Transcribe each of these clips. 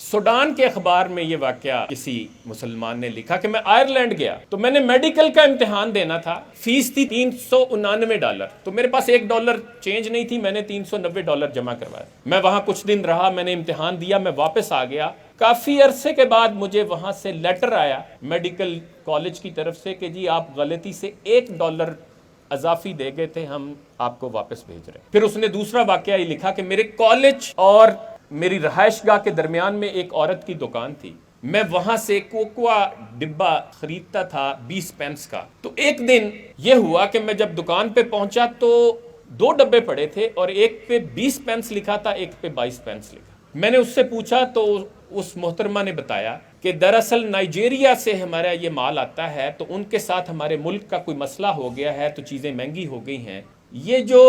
Sudan के अखबार में ये वाकया किसी मुसलमान ने लिखा कि मैं आयरलैंड गया तो मैंने मेडिकल का इम्तिहान देना था, फीस थी $399, तो मेरे पास $1 चेंज नहीं थी, मैंने $390 जमा करवाया। मैं वहां कुछ दिन रहा, मैंने इम्तिहान दिया, मैं वापस आ गया। काफी अरसे के बाद मुझे वहां से लेटर आया मेडिकल कॉलेज की तरफ से कि जी आप गलती से $1 अजाफी दे गए थे, हम आपको वापस भेज रहे हैं। फिर उसने दूसरा वाकया ये लिखा कि मेरे कॉलेज और मेरी रहायशगाह के दरमियान में एक औरत की दुकान थी, मैं वहां से कोकोआ डिब्बा खरीदता था 20 पेंस का। तो एक दिन यह हुआ कि मैं जब दुकान पे पहुंचा तो 2 डब्बे पड़े थे और एक पे 20 पेंस लिखा था, एक पे 22 पेंस लिखा। मैंने उससे पूछा तो उस मोहतरमा ने बताया कि दरअसल नाइजीरिया से हमारा ये माल आता है, तो उनके साथ हमारे मुल्क का कोई मसला हो गया है तो चीज़ें महंगी हो गई हैं। ये जो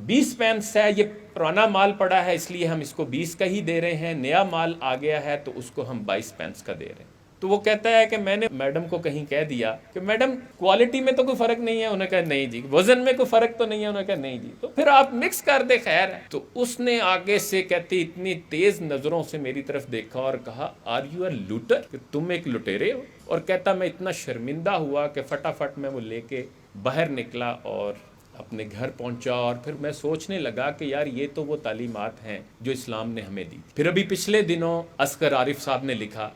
20 पेंस है ये पुराना माल पड़ा है, इसलिए हम इसको 20 का ही दे रहे हैं, नया माल आ गया है तो उसको हम 22 पेंस का दे रहे हैं। तो वो कहता है कि मैंने मैडम को कहीं कह दिया कि मैडम क्वालिटी में तो कोई फ़र्क नहीं है। उन्होंने कहा नहीं जी। वज़न में कोई फ़र्क तो नहीं है। उन्होंने कहा नहीं जी। तो फिर आप मिक्स कर दे, खैर है। तो उसने आगे से कहती इतनी तेज़ नज़रों से मेरी तरफ देखा और कहा आर यू अ लूटर, कि तुम एक लुटेरे हो। और कहता मैं इतना शर्मिंदा हुआ कि फटाफट मैं वो लेके बाहर निकला और अपने घर पहुंचा। और फिर मैं सोचने लगा कि यार ये तो वो तालीमात हैं जो इस्लाम ने हमें दी। फिर अभी पिछले दिनों असगर आरिफ साहब ने लिखा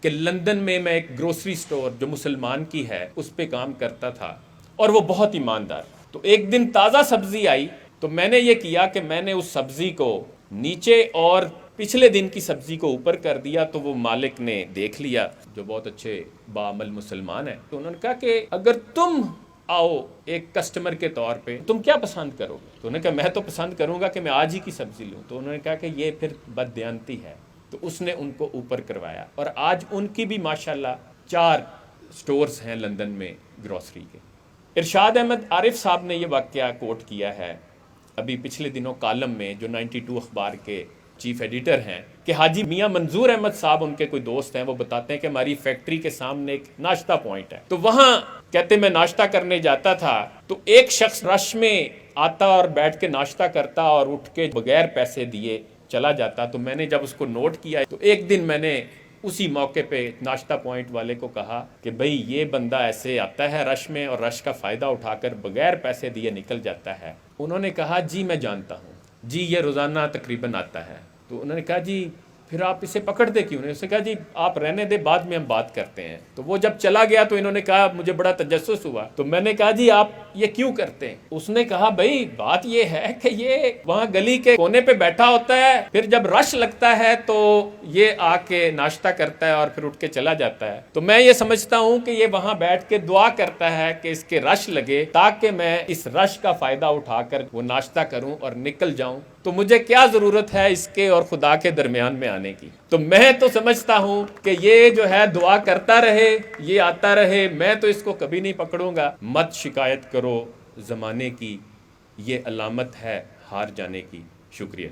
कि लंदन में मैं एक ग्रोसरी स्टोर जो मुसलमान की है उस पे काम करता था और वो बहुत ईमानदार। तो एक दिन ताज़ा सब्ज़ी आई तो मैंने ये किया कि मैंने उस सब्ज़ी को नीचे और पिछले दिन की सब्ज़ी को ऊपर कर दिया। तो वो मालिक ने देख लिया, जो बहुत अच्छे बाअमल मुसलमान है। तो उन्होंने कहा कि अगर तुम आओ एक कस्टमर के तौर पे तुम क्या पसंद करोगे? तो उन्होंने कहा मैं तो पसंद करूंगा कि मैं आज ही की सब्जी लूं। तो उन्होंने कहा कि ये फिर बददियानती है। तो उसने उनको ऊपर करवाया और आज उनकी भी माशाल्लाह 4 स्टोर्स हैं लंदन में ग्रोसरी के। इरशाद अहमद आरिफ साहब ने ये वाकया कोट किया है अभी पिछले दिनों कॉलम में, जो 92 अखबार के चीफ एडिटर हैं, कि हाजी मियां मंजूर अहमद साहब उनके कोई दोस्त हैं, वो बताते हैं कि हमारी फैक्ट्री के सामने एक नाश्ता पॉइंट है। तो वहाँ कहते मैं नाश्ता करने जाता था तो एक शख्स रश में आता और बैठ के नाश्ता करता और उठ के बगैर पैसे दिए चला जाता। तो मैंने जब उसको नोट किया तो एक दिन मैंने उसी मौके पे नाश्ता पॉइंट वाले को कहा कि भाई ये बंदा ऐसे आता है रश में और रश का फ़ायदा उठाकर बगैर पैसे दिए निकल जाता है। उन्होंने कहा जी मैं जानता हूँ जी, ये रोज़ाना तकरीबन आता है। तो उन्होंने कहा जी फिर आप इसे पकड़ते क्यों नहीं? उसने कहा जी आप रहने दे, बाद में हम बात करते हैं। तो वो जब चला गया तो इन्होंने कहा मुझे बड़ा तजस्सुस हुआ। तो मैंने कहा जी आप ये क्यों करते हैं? उसने कहा भाई बात ये है कि ये वहाँ गली के कोने पे बैठा होता है, फिर जब रश लगता है तो ये आके नाश्ता करता है और फिर उठ के चला जाता है। तो मैं ये समझता हूँ कि ये वहाँ बैठ के दुआ करता है कि इसके रश लगे ताकि मैं इस रश का फ़ायदा उठाकर वो नाश्ता करूँ और निकल जाऊँ। तो मुझे क्या ज़रूरत है इसके और खुदा के दरमियान में आने की? तो मैं तो समझता हूँ कि ये जो है दुआ करता रहे, ये आता रहे, मैं तो इसको कभी नहीं पकड़ूंगा। मत शिकायत करो ज़माने की, ये अलामत है हार जाने की। शुक्रिया।